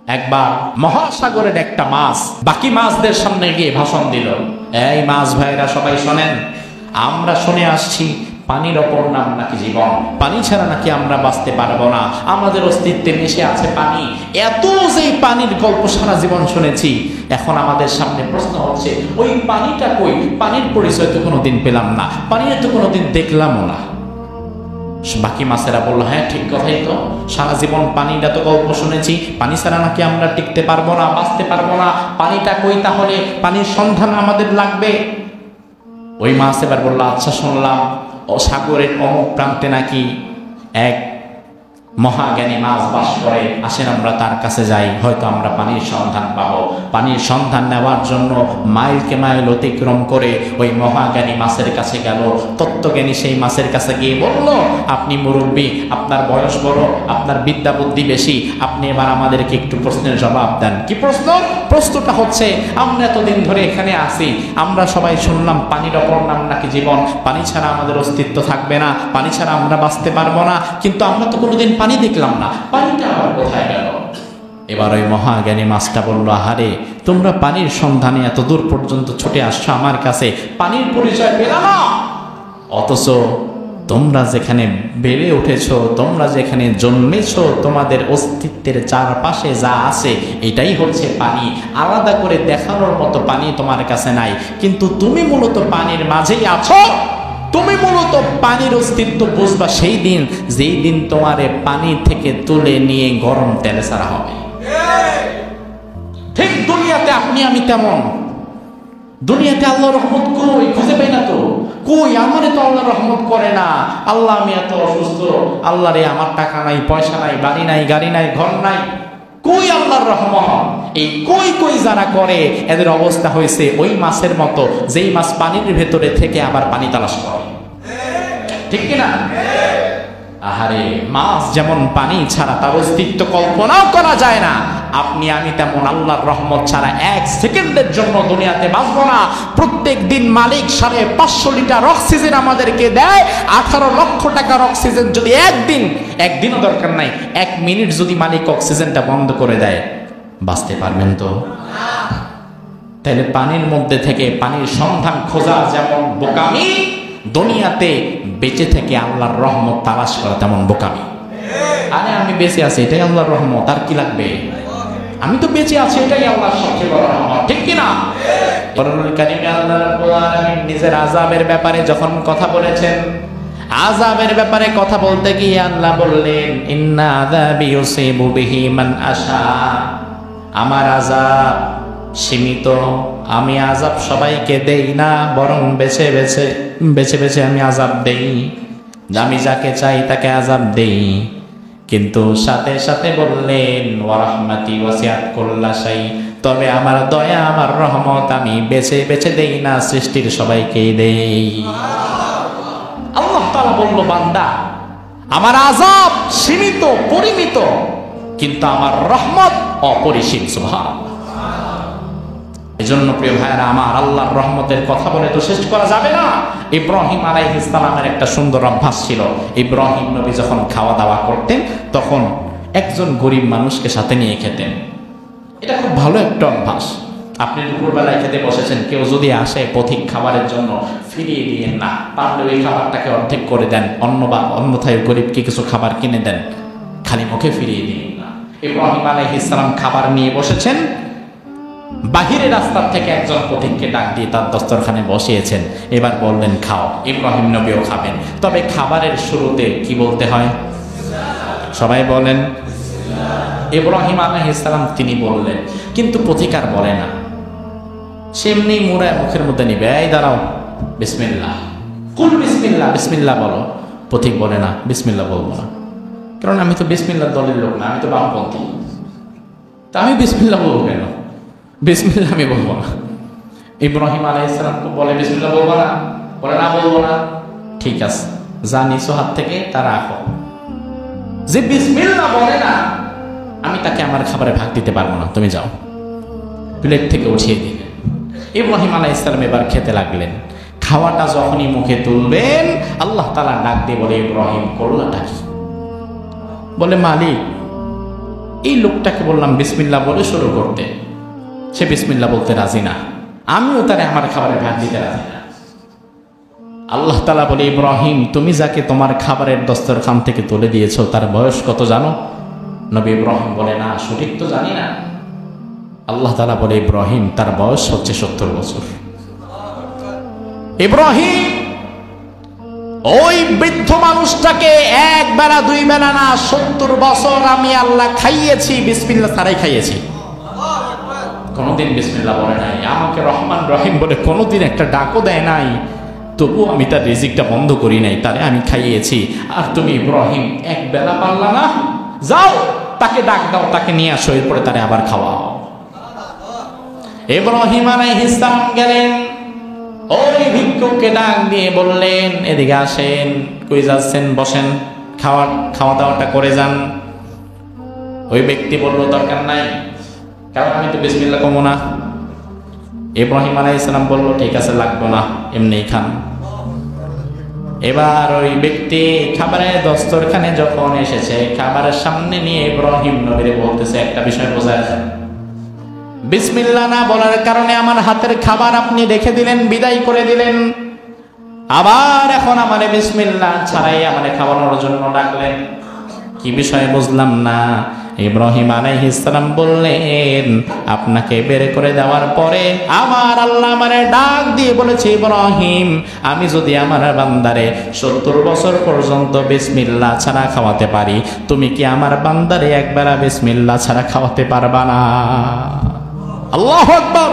একবার মহাসাগরের একটা মাছ বাকি মাছদের সামনে গিয়ে ভাষণ দিল, এই মাছ ভাইরা সবাই শোনেন, আমরা শুনে আসছি পানির অপর নাম নাকি জীবন, পানি ছাড়া নাকি আমরা বাঁচতে পারবো না, আমাদের অস্তিত্বে মিশে আছে পানি। এত যে পানির গল্প সারা জীবন শুনেছি, এখন আমাদের সামনে প্রশ্ন হচ্ছে ওই পানিটা কই? পানির পরিচয় তো কোনোদিন পেলাম না, পানি তো কোনোদিন দেখলামও না। বাকি মাছেরা বললো, হ্যাঁ ঠিক কথাই তো, সারা জীবন পানিটা তো গল্প শুনেছি, পানি ছাড়া নাকি আমরা টিকতে পারবো না, বাঁচতে পারবো না, পানিটা কই? তাহলে পানির সন্ধান আমাদের লাগবে। ওই মাছ এবার বললো, আচ্ছা শুনলাম ও সাগরের অমুক প্রান্তে নাকি এক মহাজ্ঞানী মাছ বাস করে, আসেন আমরা তার কাছে যাই, হয়তো আমরা পানির সন্ধান পাবো। পানির সন্ধান নেওয়ার জন্য মাইলকে মাইল অতিক্রম করে ওই মহাজ্ঞানী মাছের কাছে গেল। তত্ত্বজ্ঞানী সেই মাছের কাছে গিয়ে বলল, আপনি মুরব্বী, আপনার বয়স বড়, আপনার বিদ্যা বুদ্ধি বেশি, আপনি এবার আমাদেরকে একটু প্রশ্নের জবাব দেন। কি প্রশ্ন? প্রশ্নটা হচ্ছে, আমরা এতদিন ধরে এখানে আছি, আমরা সবাই শুনলাম পানির অপর নাম নাকি জীবন, পানি ছাড়া আমাদের অস্তিত্ব থাকবে না, পানি ছাড়া আমরা বাঁচতে পারবো না, কিন্তু আমরা তো কোনোদিন পানি দেখলাম না, পানিটা আবার কোথায় গেল? এবার ওই মহাজ্ঞানী মাছটা বলল, আহারে তোমরা পানির সন্ধানে এত দূর পর্যন্ত ছুটে আসছো আমার কাছে, পানির পরিচয় পেলা না, অথচ তোমরা যেখানে বেড়ে উঠেছো, তোমরা যেখানে জন্মেছো, তোমাদের অস্তিত্বের চারপাশে যা আছে এটাই হচ্ছে পানি, আলাদা করে দেখানোর মতো পানি তোমার কাছে নাই, কিন্তু তুমি মূলত পানির মাঝেই আছো। তুমি মূলত পানির অস্তিত্ব বুঝবা সেই দিন, যেই দিন তোমারে পানি থেকে তুলে নিয়ে গরম তেলে ছাড়া হবে। ঠিক দুনিয়াতে আপনি আমি তেমন, দুনিয়াতে আল্লাহর রহমত কই? খুঁজে পাই না তো, কই? আমারে তো আল্লাহ রহমত করে না, আল্লাহ আমি এত অসুস্থ, আল্লাহ রে আমার টাকা নাই, পয়সা নাই, বাড়ি নাই, গাড়ি নাই, ঘর নাই, কই আল্লাহর রহমত? এই কই কই যারা করে এদের অবস্থা হয়েছে ওই মাছের মতো, যেই মাছ পানির ভেতরে থেকে আবার পানি তালাশ করে, ঠিক কিনা? আহারে মাছ যেমন পানি ছাড়া তার অস্তিত্ব কল্পনাও করা যায় না, আপনি আমি তেমন আল্লাহর রহমত ছাড়া এক সেকেন্ডের জন্য দুনিয়াতে বাঁচবো না। প্রত্যেক দিন মালিক 550 লিটার অক্সিজেন আমাদেরকে দেয়, 18 লক্ষ টাকার অক্সিজেন যদি একদিনও দরকার নাই, 1 মিনিট যদি মালিক অক্সিজেনটা বন্ধ করে দেয়, বাঁচতে পারবেন তো? তাহলে পানির মধ্যে থেকে পানির সন্ধান খোঁজা যেমন বোকামি, দুনিয়াতে বেঁচে থেকে আল্লাহর রহমত তালাশ করা তেমন বোকামি। আরে আমি বেঁচে আছি এটাই আল্লাহর রহমত, আর কি লাগবে? আমি তো বেঁচে আছি এটাই আল্লাহর সবচেয়ে বড় রহমত, ঠিক কিনা? কোরআনুল কারীমে আল্লাহ রাব্বুল আলামিন নিজের আযাবের ব্যাপারে যখন কথা বলেছেন, আযাবের ব্যাপারে কথা বলতে গিয়ে আল্লাহ বললেন, ইন্না আযাবি ইউসিবু বিহি মান আশা, আমার আযাব সীমিত, আমি আযাব সবাইকে দেই না, বরং বেছে বেছে আমি আযাব দেই, আমি যাকে চাই তাকে আযাব দেই। কিন্তু সাথে সাথে বললেন, ওয়া রাহমাতি ওয়াসিআত কুল্লা শাই, তবে আমার দয়া, আমার রহমত আমি বেছে বেছে দেই না, সৃষ্টির সবাইকেই দেই। আল্লাহ তাআলা বলল, বান্দা আমার আযাব সীমিত, পরিমিত, কিন্তু আমার রহমত অপরিসীম। সুবহানাল্লাহ। এজন্য প্রিয় ভাইরা আমার, আল্লাহর রহমতের কথা বলে তো শেষ করা যাবে না। ইব্রাহিম আলাইহিস সালামের একটা সুন্দর অভ্যাস ছিল। ইব্রাহিম নবী যখন খাওয়া দাওয়া করতেন তখন একজন গরিব মানুষকে সাথে নিয়ে খেতেন। এটা খুব ভালো একটা অভ্যাস। আপনি দুপুরবেলায় খেতে বসেছেন, কেউ যদি আসে পথিক খাবারের জন্য, ফিরিয়ে দিয়েন না, পারলে ওই খাবারটাকে অর্ধেক করে দেন, অন্যথায় গরিবকে কিছু খাবার কিনে দেন, খালি মুখে ফিরিয়ে দিন না। ইব্রাহিম আলাইহিস সালাম খাবার নিয়ে বসেছেন, বাহিরের রাস্তার থেকে একজন পথিককে ডাক দিয়ে তার দস্তরখানে বসিয়েছেন। এবার বললেন খাও। ইব্রাহিম নবীও খাবেন, তবে খাবারের শুরুতে কি বলতে হয়? সবাই বলেন ইব্রাহিম আলাইহিস সালাম তিনি বললেন, কিন্তু পথিক আর বলে না, সে এমনি মুড়ায় মুখের মধ্যে নিবে, এই দাঁড়াও, বিসমিল্লাহ, কুল বিসমিল্লাহ, বিসমিল্লাহ বলো। পথিক বলে না, বিসমিল্লাহ বলবো না, কারণ আমি তো বিসমিল্লাহ দলের লোক না, আমি তো বামপন্থী, তা আমি বিসমিল্লাহ বলবো কেন? বিসমিল্লাহ আমি বলবো না। ইব্রাহিম আলাইহিস সালাম বলে, বিসমিল্লাহ বলবো না? বলে না, বলবো না। ঠিক আছে, যা নিছো হাত থেকে তা রাখো। যে বিসমিল্লাহ বলে না, আমি তাকে আমার খাবারে ভাগ দিতে পারবো না, তুমি যাও। প্লেট থেকে উঠিয়ে দিলেন। ইব্রাহিম আলাইহিস সালাম এবার খেতে লাগলেন। খাওয়াটা যখনই মুখে তুলবেন, আল্লাহ তাআলা ডাক দিয়ে বলে, ইব্রাহিম করলাটা কি? বলে, মালিক এই লোকটাকে বললাম বিসমিল্লাহ বলে শুরু করতে, সে বিসমিল্লাহ বলতে রাজি না, আমিও তারে আমার খাবারে ভাগ দিতে রাজি না। আল্লাহ তাআলা বলে, ইব্রাহিম তুমি যাকে তোমার খাবারের দস্তরখান থেকে তুলে দিয়েছো তার বয়স কত জানো? নবী ইব্রাহিম বলে, না সঠিক তো জানি না। আল্লাহ তাআলা বলে, ইব্রাহিম তার বয়স হচ্ছে 70 বছর। ইব্রাহিম ওই বৃদ্ধ মানুষটাকে এক বেলা দুই বেলা না 70 বছর আমি আল্লাহ খাইয়েছি, বিসমিল্লাহ ছাড়াই খাইয়েছি। কোনোদিন বিসমিল্লাহ বলে নাই, আমাকে রহমান রহিম বলে কোনোদিন একটা ডাকও দেয় নাই, তবু আমি তার রিজিকটা বন্ধ করি নাই, তারে আমি খাইয়েছি। আর তুমি ইব্রাহিম এক বেলা পারলা না, যাও তাকে ডাক দাও, তাকে নিয়ে আসো, এরপরে তারে আবার খাওয়াও। ইব্রাহিম আলাইহিস সালাম গেলেন, ওই ভিক্ষুককে ডাক দিয়ে বললেন, এদিকে আসেন, কই যাচ্ছেন, বসেন, খাওয়া দাওয়াটা করে যান। ওই ব্যক্তি বলল, দরকার নাই, কারণ আমি তো বিসমিল্লাহ কমো না। ইব্রাহিম আলাইহিস সালাম বলল, ঠিক আছে লাগবে না, এমনিই খান। এবার ওই ব্যক্তি খাবারের দস্তরখানে যখন এসেছে, খাবারের সামনে নিয়ে ইব্রাহিম নবীরে বলতেছে, একটা বিষয় বোঝা যায়, বিসমিল্লাহ না বলার কারণে আমার হাতের খাবার আপনি রেখে দিলেন, বিদায় করে দিলেন, আবার এখন আমারে বিসমিল্লাহ ছাড়াই আমারে খাওয়ানোর জন্য ডাকলেন, কি বিষয় বুঝলাম না। ইব্রাহিম আলাইহিস সালাম বললেন, আপনাকে বের করে দেওয়ার পরে আমার আল্লাহ আমারে ডাক দিয়ে বলেছে, ইব্রাহিম আমি যদি আমার বান্দারে 70 বছর পর্যন্ত বিসমিল্লাহ ছাড়া খাওয়াতে পারি, তুমি কি আমার বান্দারে একবার বিসমিল্লাহ ছাড়া খাওয়াতে পারবা না? আল্লাহু আকবার।